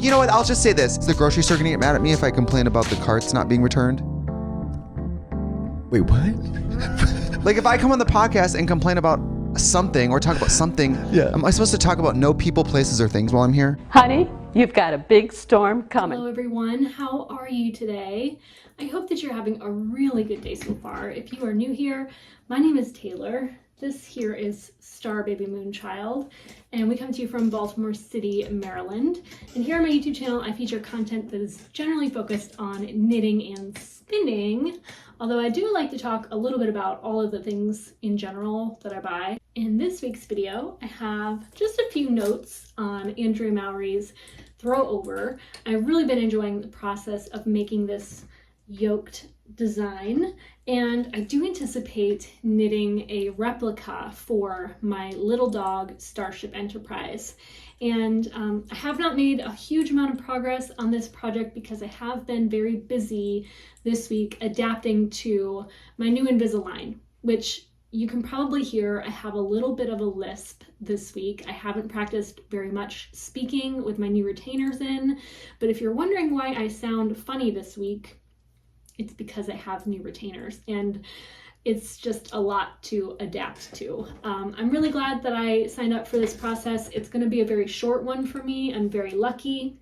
you know what? I'll just say this. Is the grocery store gonna get mad at me if I complain about the carts not being returned? Wait, what? Like if I come on the podcast and complain about something or talk about something, am I supposed to talk about no people, places, or things while I'm here? Honey, you've got a big storm coming. Hello everyone, how are you today? I hope that you're having a really good day so far. If you are new here, my name is Taylor. This here is Star Baby Moonchild, and we come to you from Baltimore City, Maryland. And here on my YouTube channel, I feature content that is generally focused on knitting and spinning, although I do like to talk a little bit about all of the things in general that I buy. In this week's video, I have just a few notes on Andrea Mowry's Throwover. I've really been enjoying the process of making this yoked design, and I do anticipate knitting a replica for my little dog Starship Enterprise. And I have not made a huge amount of progress on this project because I have been very busy this week adapting to my new Invisalign, which you can probably hear I have a little bit of a lisp this week. I haven't practiced very much speaking with my new retainers in, but if you're wondering why I sound funny this week, it's because I have new retainers and it's just a lot to adapt to. I'm really glad that I signed up for this process. It's going to be a very short one for me. I'm very lucky.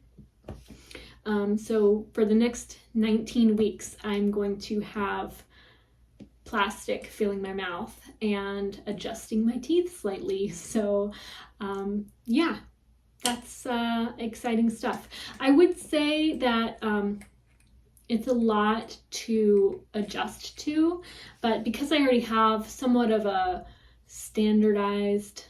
So for the next 19 weeks, I'm going to have plastic filling my mouth and adjusting my teeth slightly. So yeah, that's exciting stuff. I would say that it's a lot to adjust to, but because I already have somewhat of a standardized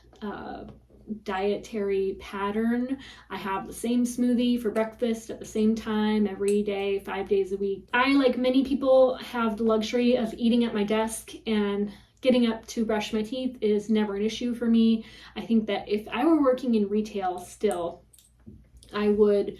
dietary pattern, I have the same smoothie for breakfast at the same time every day, 5 days a week. I, like many people, have the luxury of eating at my desk, and getting up to brush my teeth is never an issue for me. I think that if I were working in retail still, I would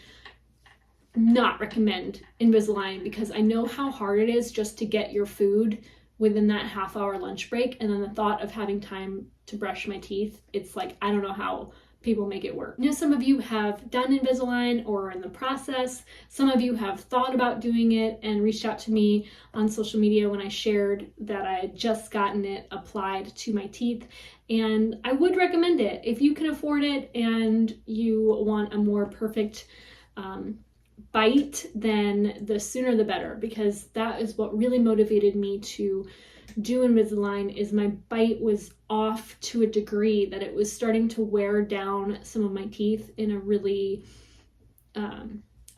not recommend Invisalign because I know how hard it is just to get your food within that half-hour lunch break, and then the thought of having time to brush my teeth, it's like, I don't know how people make it work. You know, some of you have done Invisalign or are in the process. Some of you have thought about doing it and reached out to me on social media when I shared that I had just gotten it applied to my teeth, and I would recommend it. If you can afford it and you want a more perfect bite, then the sooner the better, because that is what really motivated me to do Invisalign. Is my bite was off to a degree that it was starting to wear down some of my teeth in a really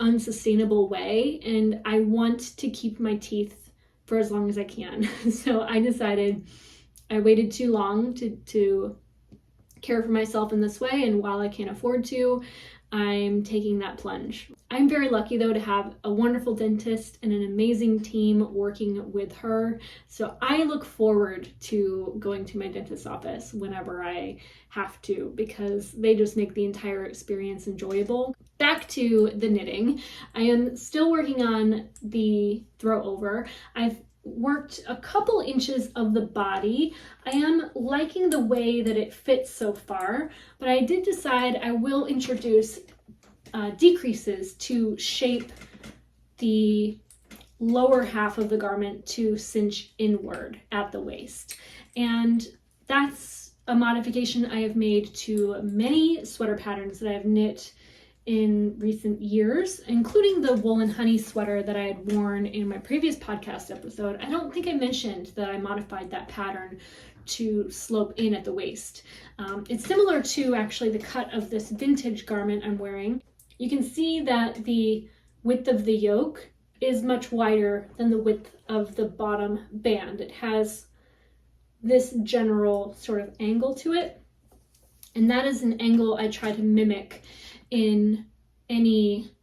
unsustainable way, and I want to keep my teeth for as long as I can. So I decided I waited too long to care for myself in this way, and while I can't afford to, I'm taking that plunge. I'm very lucky though to have a wonderful dentist and an amazing team working with her. So I look forward to going to my dentist's office whenever I have to, because they just make the entire experience enjoyable. Back to the knitting. I am still working on the Throwover. I've worked a couple inches of the body. I am liking the way that it fits so far, but I did decide I will introduce decreases to shape the lower half of the garment to cinch inward at the waist. And that's a modification I have made to many sweater patterns that I've knit in recent years, including the woolen honey sweater that I had worn in my previous podcast episode. I don't think I mentioned that I modified that pattern to slope in at the waist. It's similar to actually the cut of this vintage garment I'm wearing. You can see that the width of the yoke is much wider than the width of the bottom band. It has this general sort of angle to it, and that is an angle I try to mimic in any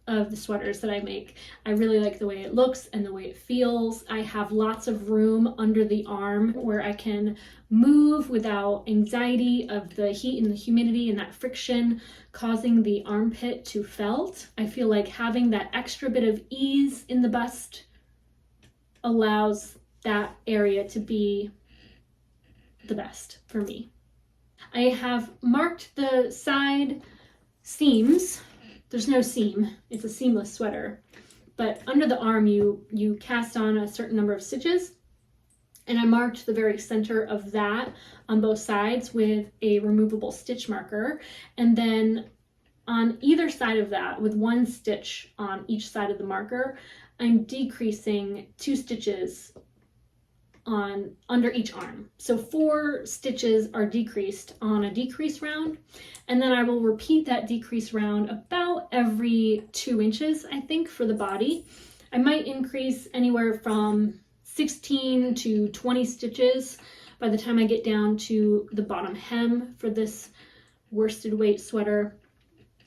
of the sweaters that I make. I really like the way it looks and the way it feels. I have lots of room under the arm where I can move without anxiety of the heat and the humidity and that friction causing the armpit to felt. I feel like having that extra bit of ease in the bust allows that area to be the best for me. I have marked the side seams there's no seam. It's a seamless sweater. But under the arm, you cast on a certain number of stitches. And I marked the very center of that on both sides with a removable stitch marker. And then on either side of that, with one stitch on each side of the marker, I'm decreasing 2 stitches on under each arm. So 4 stitches are decreased on a decrease round, and then I will repeat that decrease round about every 2 inches, I think, for the body. I might increase anywhere from 16 to 20 stitches by the time I get down to the bottom hem for this worsted weight sweater.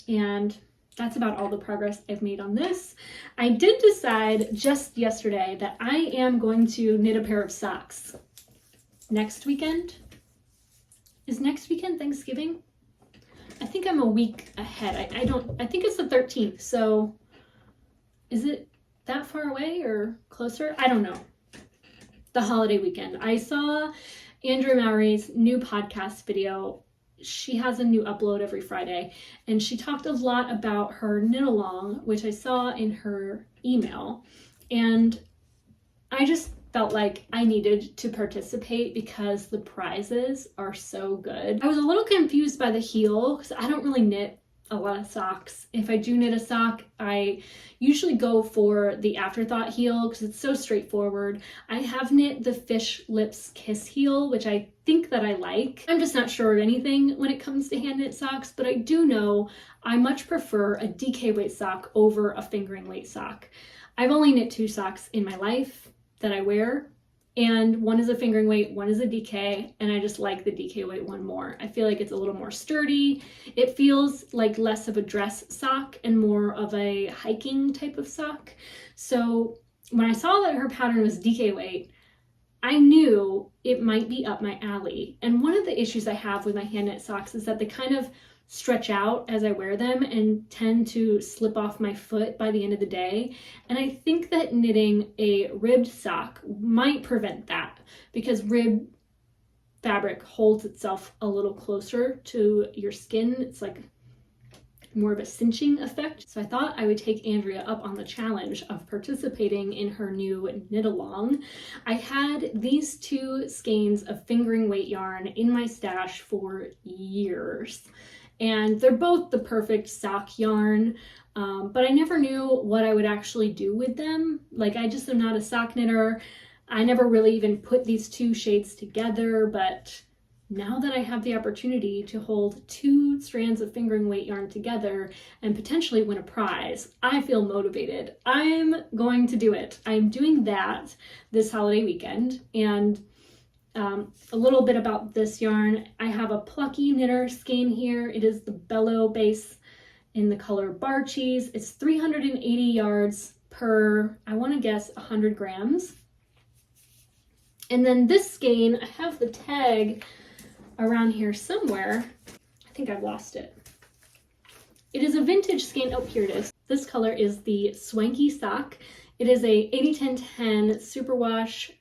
And that's about all the progress I've made on this. I did decide just yesterday that I am going to knit a pair of socks next weekend. Is next weekend Thanksgiving? I think I'm a week ahead. I think it's the 13th. So is it that far away or closer? I don't know. The holiday weekend. I saw Andrea Mowry's new podcast video. She has a new upload every Friday, and she talked a lot about her knit along, which I saw in her email, and I just felt like I needed to participate because the prizes are so good. I was a little confused by the heel because I don't really knit a lot of socks. If I do knit a sock, I usually go for the afterthought heel because it's so straightforward. I have knit the Fish Lips Kiss heel, which I think that I like. I'm just not sure of anything when it comes to hand knit socks, but I do know I much prefer a DK weight sock over a fingering weight sock. I've only knit 2 socks in my life that I wear, and one is a fingering weight, one is a DK, and I just like the DK weight one more. I feel like it's a little more sturdy. It feels like less of a dress sock and more of a hiking type of sock. So when I saw that her pattern was DK weight, I knew it might be up my alley. And one of the issues I have with my hand knit socks is that they kind of stretch out as I wear them and tend to slip off my foot by the end of the day. And I think that knitting a ribbed sock might prevent that because rib fabric holds itself a little closer to your skin. It's like more of a cinching effect. So I thought I would take Andrea up on the challenge of participating in her new knit along. I had these 2 skeins of fingering weight yarn in my stash for years. And they're both the perfect sock yarn, but I never knew what I would actually do with them. Like, I just am not a sock knitter. I never really even put these 2 shades together, but now that I have the opportunity to hold 2 strands of fingering weight yarn together and potentially win a prize, I feel motivated. I'm going to do it. I'm doing that this holiday weekend. And a little bit about this yarn. I have a Plucky Knitter skein here. It is the Bellow base in the color Bar Cheese. It's 380 yards per, I want to guess, 100 grams. And then this skein, I have the tag around here somewhere. I think I've lost it. It is a vintage skein. Oh, here it is. This color is the Swanky Sock. It is a 80-10-10 superwash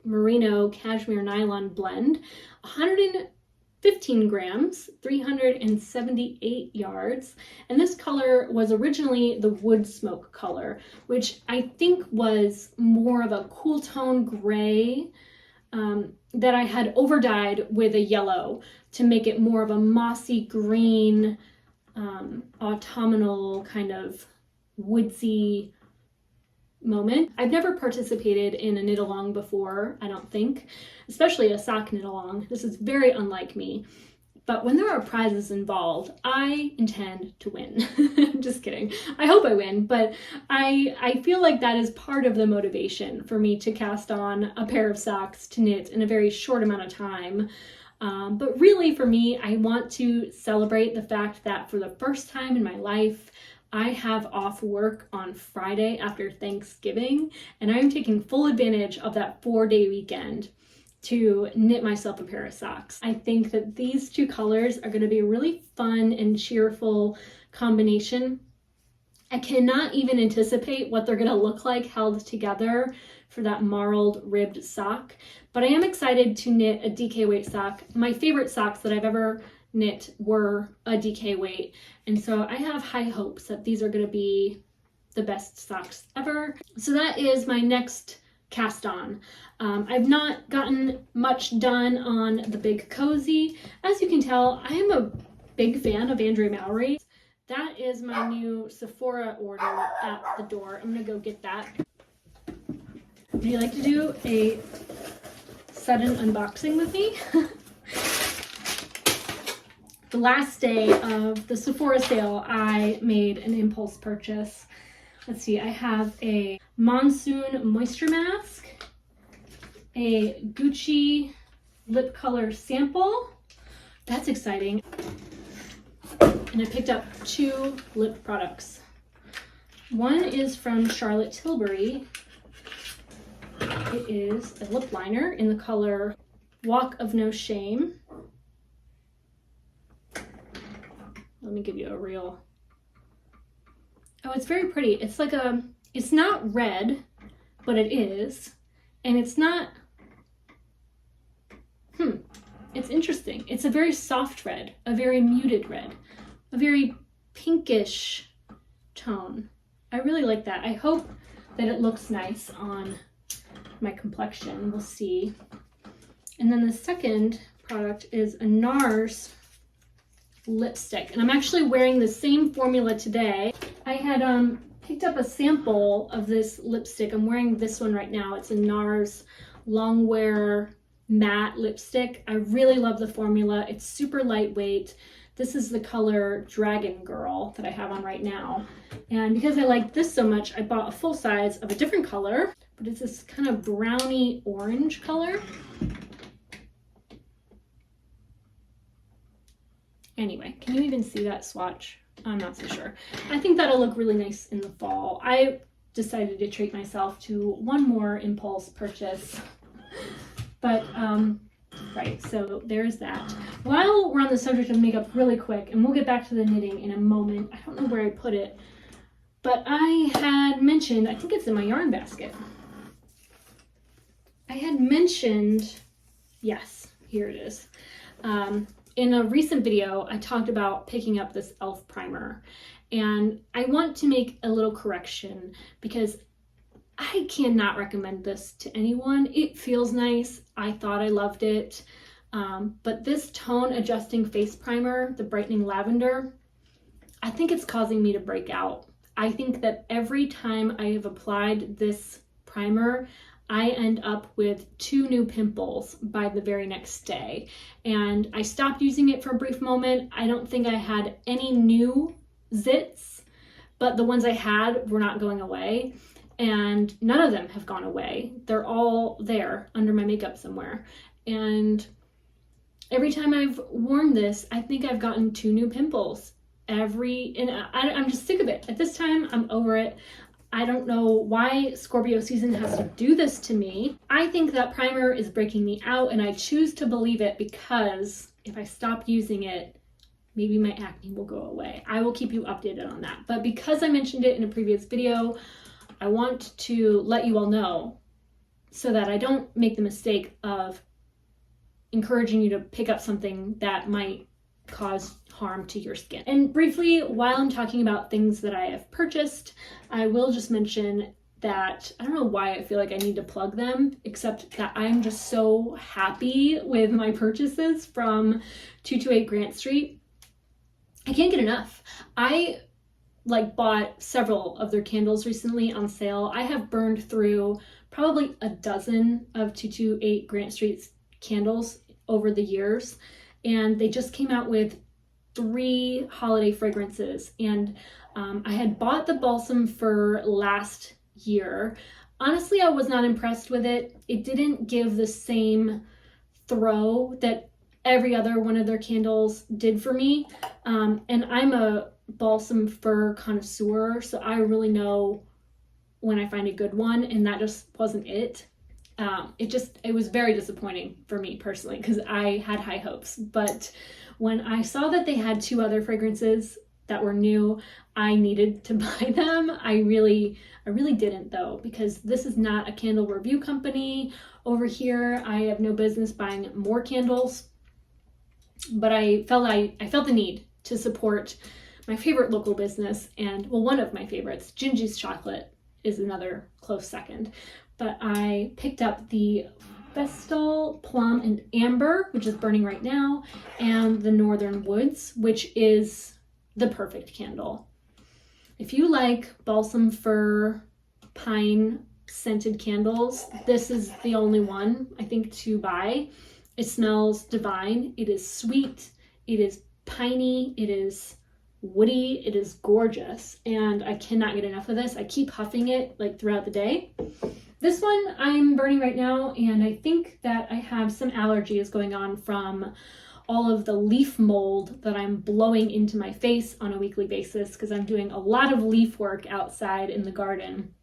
merino cashmere nylon blend, 115 grams, 378 yards, and this color was originally the wood smoke color, which I think was more of a cool tone gray that I had overdyed with a yellow to make it more of a mossy green, autumnal kind of woodsy moment. I've never participated in a knit along before, I don't think, especially a sock knit along. This is very unlike me. But when there are prizes involved, I intend to win. Just kidding. I hope I win, but I feel like that is part of the motivation for me to cast on a pair of socks to knit in a very short amount of time. But really for me, I want to celebrate the fact that for the first time in my life, I have off work on Friday after Thanksgiving, and I'm taking full advantage of that 4-day weekend to knit myself a pair of socks. I think that these 2 colors are going to be a really fun and cheerful combination. I cannot even anticipate what they're going to look like held together for that marled ribbed sock, but I am excited to knit a DK weight sock. My favorite socks that I've ever knit were a DK weight. And so I have high hopes that these are going to be the best socks ever. So that is my next cast on. I've not gotten much done on the big cozy. As you can tell, I am a big fan of Andrea Mowry. That is my new Sephora order at the door. I'm gonna go get that. Would you like to do a sudden unboxing with me? The last day of the Sephora sale, I made an impulse purchase. Let's see, I have a Monsoon Moisture Mask, a Gucci lip color sample. That's exciting. And I picked up 2 lip products. One is from Charlotte Tilbury. It is a lip liner in the color Walk of No Shame. Let me give you a real. Oh, it's very pretty. It's like it's not red, but it is. And it's not, it's interesting. It's a very soft red, a very muted red, a very pinkish tone. I really like that. I hope that it looks nice on my complexion. We'll see. And then the second product is a NARS lipstick. And I'm actually wearing the same formula today. I had picked up a sample of this lipstick. I'm wearing this one right now. It's a NARS Longwear matte lipstick. I really love the formula. It's super lightweight. This is the color Dragon Girl that I have on right now. And because I like this so much, I bought a full size of a different color, but it's this kind of browny orange color. Anyway, can you even see that swatch? I'm not so sure. I think that'll look really nice in the fall. I decided to treat myself to one more impulse purchase. But, right, so there's that. While we're on the subject of makeup really quick, and we'll get back to the knitting in a moment. I don't know where I put it, but I had mentioned, I think it's in my yarn basket. I had mentioned, yes, here it is. In a recent video, I talked about picking up this e.l.f. primer, and I want to make a little correction because I cannot recommend this to anyone. It feels nice. I thought I loved it. But this tone adjusting face primer, the brightening lavender, I think it's causing me to break out. I think that every time I have applied this primer, I end up with 2 new pimples by the very next day. And I stopped using it for a brief moment. I don't think I had any new zits, but the ones I had were not going away. And none of them have gone away. They're all there under my makeup somewhere. And every time I've worn this, I think I've gotten 2 new pimples. I'm just sick of it. At this time, I'm over it. I don't know why Scorpio season has to do this to me. I think that primer is breaking me out, and I choose to believe it because if I stop using it, maybe my acne will go away. I will keep you updated on that. But because I mentioned it in a previous video, I want to let you all know so that I don't make the mistake of encouraging you to pick up something that might cause harm to your skin. And briefly, while I'm talking about things that I have purchased, I will just mention that I don't know why I feel like I need to plug them, except that I'm just so happy with my purchases from 228 Grant Street. I can't get enough. I bought several of their candles recently on sale. I have burned through probably a dozen of 228 Grant Street's candles over the years, and they just came out with 3 holiday fragrances, and I had bought the balsam fir last year. Honestly, I was not impressed with it. It didn't give the same throw that every other one of their candles did for me, and I'm a balsam fir connoisseur, so I really know when I find a good one, and that just wasn't it. It was very disappointing for me personally because I had high hopes. But when I saw that they had 2 other fragrances that were new, I needed to buy them. I really didn't though, because this is not a candle review company over here. I have no business buying more candles. but I felt the need to support my favorite local business, and well, one of my favorites, Gingy's Chocolate is another close second. But I picked up the Festal Plum and Amber, which is burning right now, and the Northern Woods, which is the perfect candle. If you like balsam fir, pine scented candles, this is the only one I think to buy. It smells divine. It is sweet. It is piney. It is woody. It is gorgeous, and I cannot get enough of this. I keep huffing it like throughout the day. This one I'm burning right now, and I think that I have some allergies going on from all of the leaf mold that I'm blowing into my face on a weekly basis because I'm doing a lot of leaf work outside in the garden.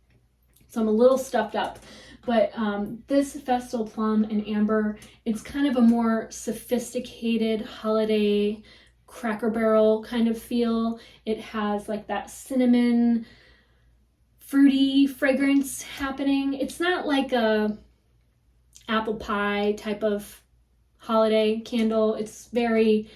So I'm a little stuffed up. But this Festal Plum and Amber, it's kind of a more sophisticated holiday Cracker Barrel kind of feel. It has like that cinnamon, fruity fragrance happening. It's not like a apple pie type of holiday candle. It's very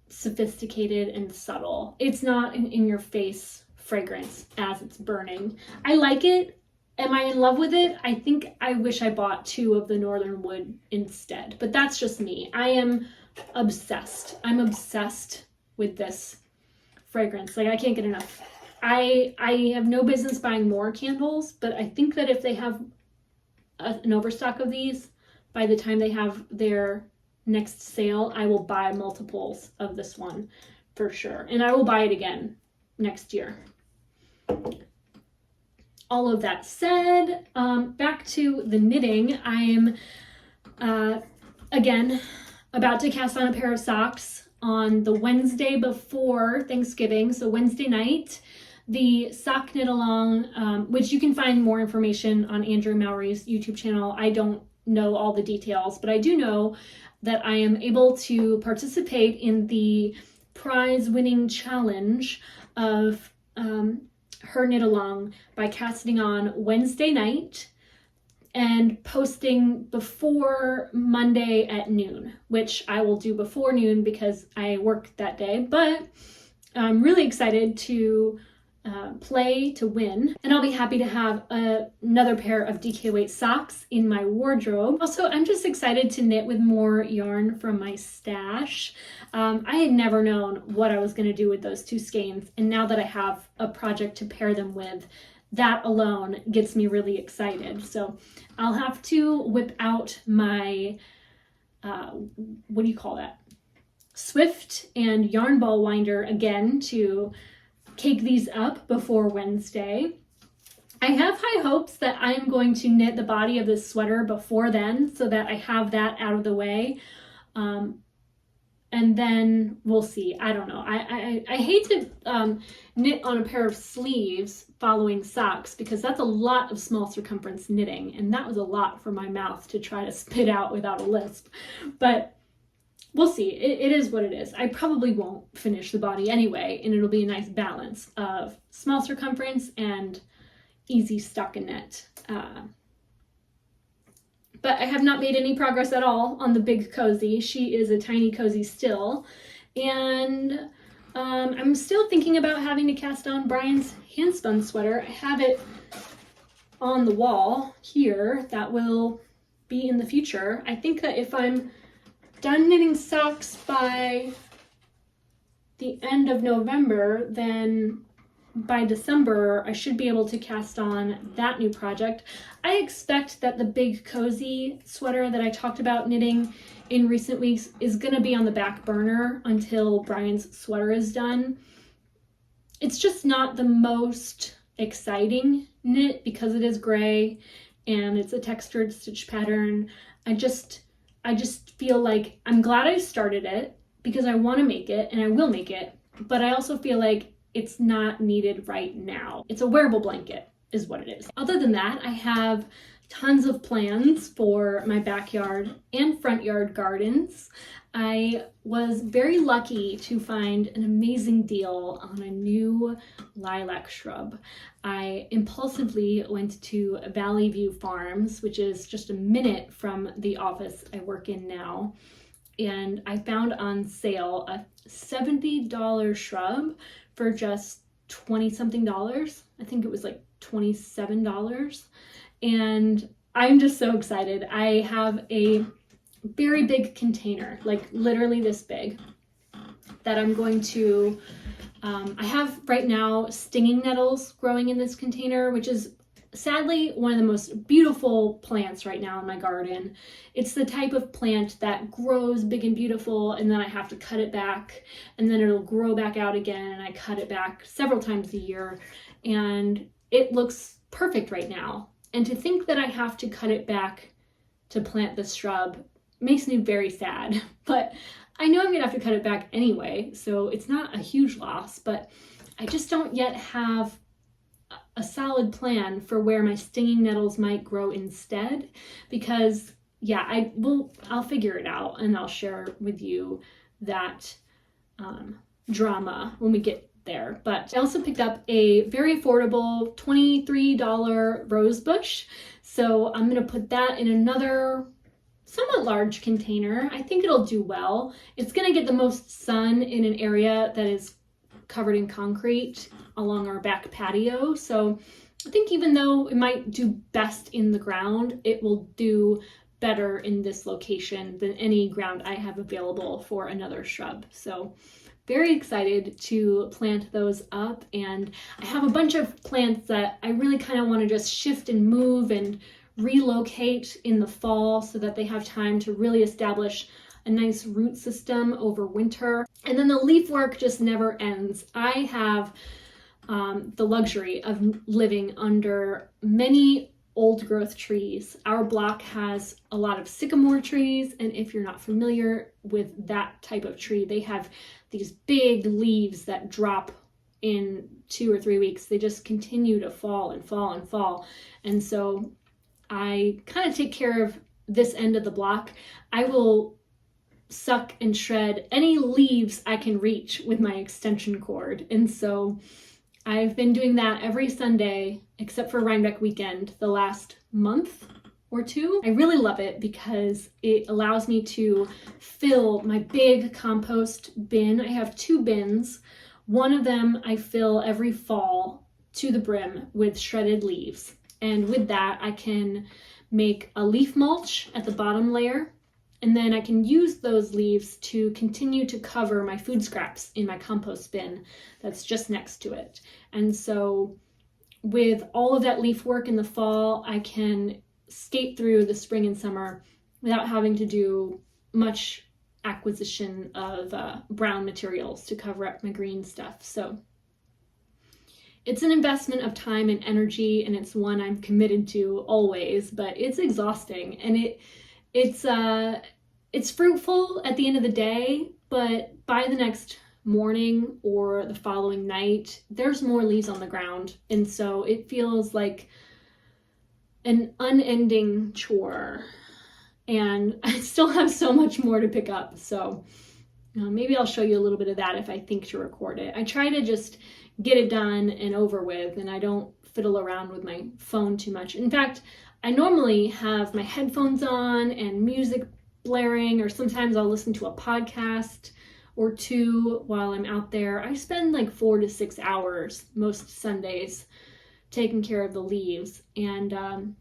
sophisticated and subtle. It's not an in-your-face fragrance as it's burning. I like it. Am I in love with it? I think I wish I bought 2 of the Northern Wood instead, but that's just me. I am obsessed. I'm obsessed with this fragrance. Like, I can't get enough. I have no business buying more candles, but I think that if they have an overstock of these, by the time they have their next sale, I will buy multiples of this one for sure. And I will buy it again next year. All of that said, back to the knitting. I am, again, about to cast on a pair of socks on the Wednesday before Thanksgiving, so Wednesday night. The sock knit along, which you can find more information on Andrea Mowry's YouTube channel. I don't know all the details, but I do know that I am able to participate in the prize-winning challenge of her knit along by casting on Wednesday night and posting before Monday at noon, which I will do before noon because I work that day. But I'm really excited to play to win, and I'll be happy to have another pair of DK weight socks in my wardrobe. Also, I'm just excited to knit with more yarn from my stash. I had never known what I was going to do with those 2 skeins, and now that I have a project to pair them with, that alone gets me really excited. So I'll have to whip out my what do you call that? Swift and yarn ball winder again to cake these up before Wednesday. I have high hopes that I'm going to knit the body of this sweater before then so that I have that out of the way. And then we'll see. I don't know. I hate to knit on a pair of sleeves following socks because that's a lot of small circumference knitting, and that was a lot for my mouth to try to spit out without a lisp. But we'll see. It is what it is. I probably won't finish the body anyway, and it'll be a nice balance of small circumference and easy stockinette. But I have not made any progress at all on the big cozy. She is a tiny cozy still. And I'm still thinking about having to cast on Brian's handspun sweater. I have it on the wall here. That will be in the future. I think that if I'm done knitting socks by the end of November, then by December I should be able to cast on that new project. I expect that the big cozy sweater that I talked about knitting in recent weeks is going to be on the back burner until Brian's sweater is done. It's just not the most exciting knit because it is gray and it's a textured stitch pattern. I just feel like I'm glad I started it because I want to make it and I will make it, but I also feel like it's not needed right now. It's a wearable blanket is what it is. Other than that, I have tons of plans for my backyard and front yard gardens. I was very lucky to find an amazing deal on a new lilac shrub. I impulsively went to Valley View Farms, which is just a minute from the office I work in now. and I found on sale a $70 shrub for just 20 something dollars. I think it was like $27. And I'm just so excited. I have a very big container, like literally this big, that I'm going to, I have right now stinging nettles growing in this container, which is sadly one of the most beautiful plants right now in my garden. It's the type of plant that grows big and beautiful, and then I have to cut it back, and then it'll grow back out again, and I cut it back several times a year, and it looks perfect right now. And to think that I have to cut it back to plant this shrub makes me very sad, but I know I'm gonna have to cut it back anyway, so it's not a huge loss, but I just don't yet have a solid plan for where my stinging nettles might grow instead, because yeah, I'll figure it out, and I'll share with you that drama when we get there. But I also picked up a very affordable $23 rose bush, so I'm gonna put that in another somewhat large container. I think it'll do well. It's gonna get the most sun in an area that is covered in concrete along our back patio. So I think even though it might do best in the ground, it will do better in this location than any ground I have available for another shrub. So very excited to plant those up. And I have a bunch of plants that I really kind of want to just shift and move and relocate in the fall so that they have time to really establish a nice root system over winter. And then the leaf work just never ends. I have the luxury of living under many old growth trees. Our block has a lot of sycamore trees, and if you're not familiar with that type of tree, they have these big leaves that drop in 2 or 3 weeks. They just continue to fall and fall and fall. And so I kind of take care of this end of the block. I will suck and shred any leaves I can reach with my extension cord. And so I've been doing that every Sunday, except for Rhinebeck weekend, the last month or two. I really love it because it allows me to fill my big compost bin. I have 2 bins. One of them I fill every fall to the brim with shredded leaves. And with that, I can make a leaf mulch at the bottom layer. And then I can use those leaves to continue to cover my food scraps in my compost bin that's just next to it. And so with all of that leaf work in the fall, I can skate through the spring and summer without having to do much acquisition of brown materials to cover up my green stuff. So it's an investment of time and energy, and it's one I'm committed to always, but it's exhausting, and it's fruitful at the end of the day, but by the next morning or the following night, there's more leaves on the ground. And so it feels like an unending chore. And I still have so much more to pick up. So maybe I'll show you a little bit of that if I think to record it. I try to just get it done and over with, and I don't fiddle around with my phone too much. In fact, I normally have my headphones on and music blaring, or sometimes I'll listen to a podcast or 2 while I'm out there. I spend like 4 to 6 hours most Sundays taking care of the leaves. And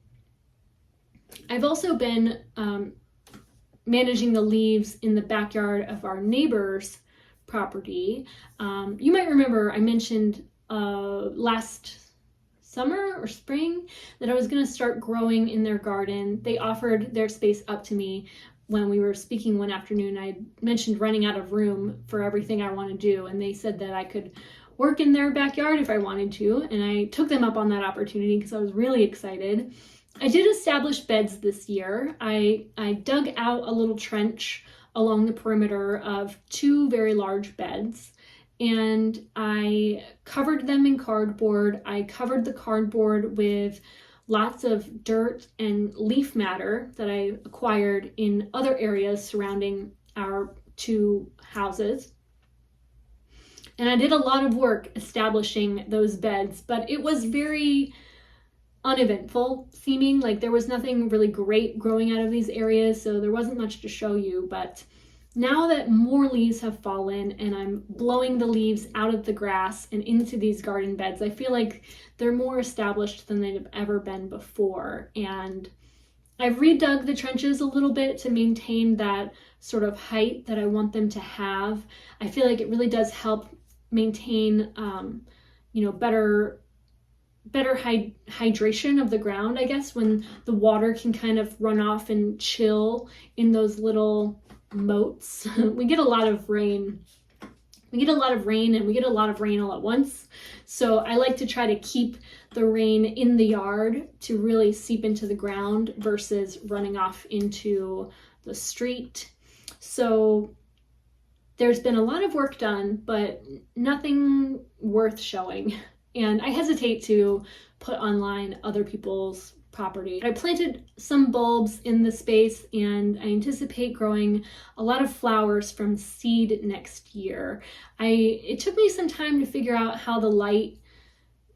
I've also been managing the leaves in the backyard of our neighbor's property. You might remember I mentioned last summer or spring that I was going to start growing in their garden. They offered their space up to me when we were speaking one afternoon. I mentioned running out of room for everything I want to do, and they said that I could work in their backyard if I wanted to, and I took them up on that opportunity because I was really excited. I did establish beds this year. I dug out a little trench along the perimeter of 2 very large beds, and I covered them in cardboard. I covered the cardboard with lots of dirt and leaf matter that I acquired in other areas surrounding our 2 houses. And I did a lot of work establishing those beds, but it was very uneventful seeming. Like there was nothing really great growing out of these areas, so there wasn't much to show you, but now that more leaves have fallen and I'm blowing the leaves out of the grass and into these garden beds, I feel like they're more established than they've ever been before. And I've redug the trenches a little bit to maintain that sort of height that I want them to have. I feel like it really does help maintain, better hydration of the ground, I guess, when the water can kind of run off and chill in those little moats. We get a lot of rain. We get a lot of rain, and we get a lot of rain all at once. So I like to try to keep the rain in the yard to really seep into the ground versus running off into the street. So there's been a lot of work done, but nothing worth showing. And I hesitate to put online other people's property. I planted some bulbs in the space, and I anticipate growing a lot of flowers from seed next year. It took me some time to figure out how the light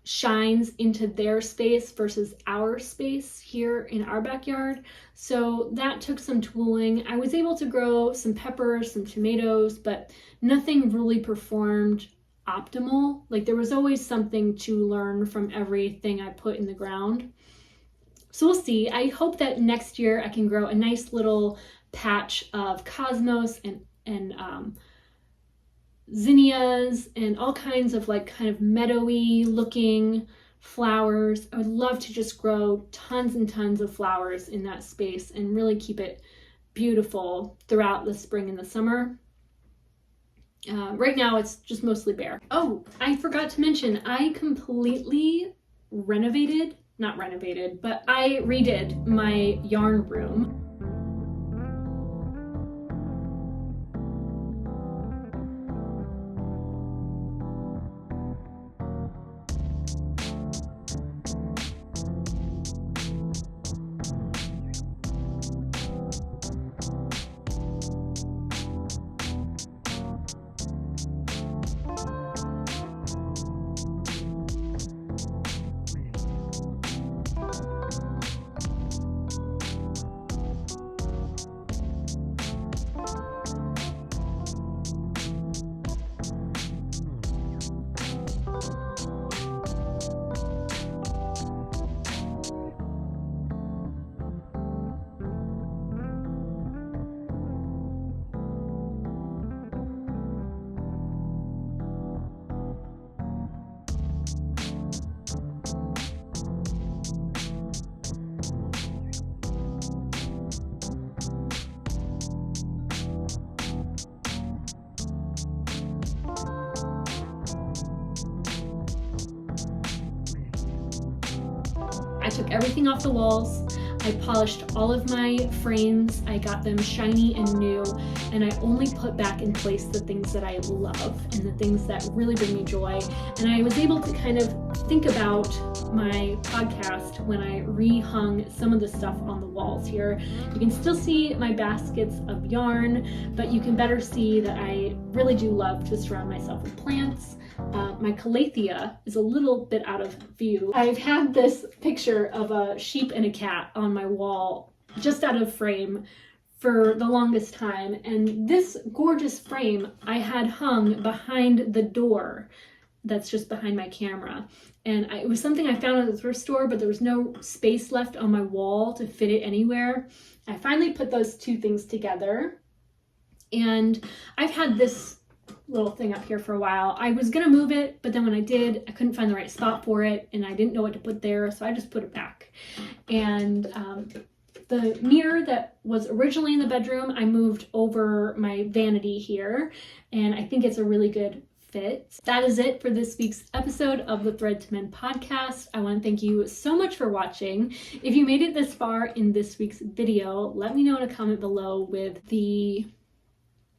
shines into their space versus our space here in our backyard. So that took some tooling. I was able to grow some peppers, some tomatoes, but nothing really performed optimal. Like, there was always something to learn from everything I put in the ground. So we'll see. I hope that next year I can grow a nice little patch of cosmos and zinnias and all kinds of kind of meadowy looking flowers. I would love to just grow tons and tons of flowers in that space and really keep it beautiful throughout the spring and the summer. Right now it's just mostly bare. Oh, I forgot to mention, I completely not renovated, but I redid my yarn room. I took everything off the walls. I polished all of my frames. I got them shiny and new, and I only put back in place the things that I love and the things that really bring me joy. And I was able to kind of think about my podcast when I rehung some of the stuff on the walls here. You can still see my baskets of yarn, but you can better see that I really do love to surround myself with plants. My calathea is a little bit out of view. I've had this picture of a sheep and a cat on my wall just out of frame for the longest time, and this gorgeous frame I had hung behind the door that's just behind my camera. And it was something I found at the thrift store, but there was no space left on my wall to fit it anywhere. I finally put those two things together, and I've had this little thing up here for a while. I was gonna move it, but then when I did, I couldn't find the right spot for it, and I didn't know what to put there, so I just put it back. And the mirror that was originally in the bedroom, I moved over my vanity here, and I think it's a really good fit. That is it for this week's episode of the Thread to Mend podcast. I want to thank you so much for watching. If you made it this far in this week's video, let me know in a comment below with the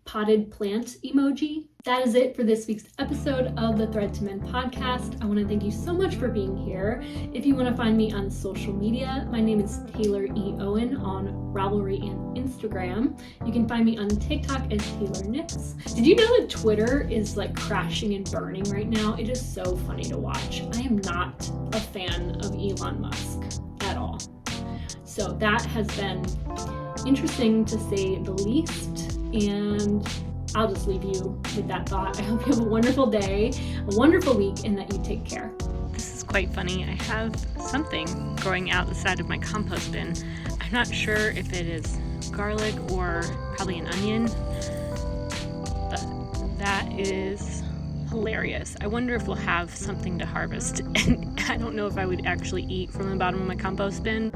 potted plant emoji. That is it for this week's episode of the Thread to Mend podcast. I want to thank you so much for being here. If you want to find me on social media, my name is Taylor E. Owen on Ravelry and Instagram. You can find me on TikTok as Taylor Knits. Did you know that Twitter is crashing and burning right now? It is so funny to watch. I am not a fan of Elon Musk at all. So that has been interesting to say the least. And I'll just leave you with that thought. I hope you have a wonderful day, a wonderful week, and that you take care. This is quite funny. I have something growing out the side of my compost bin. I'm not sure if it is garlic or probably an onion, but that is hilarious. I wonder if we'll have something to harvest. And I don't know if I would actually eat from the bottom of my compost bin.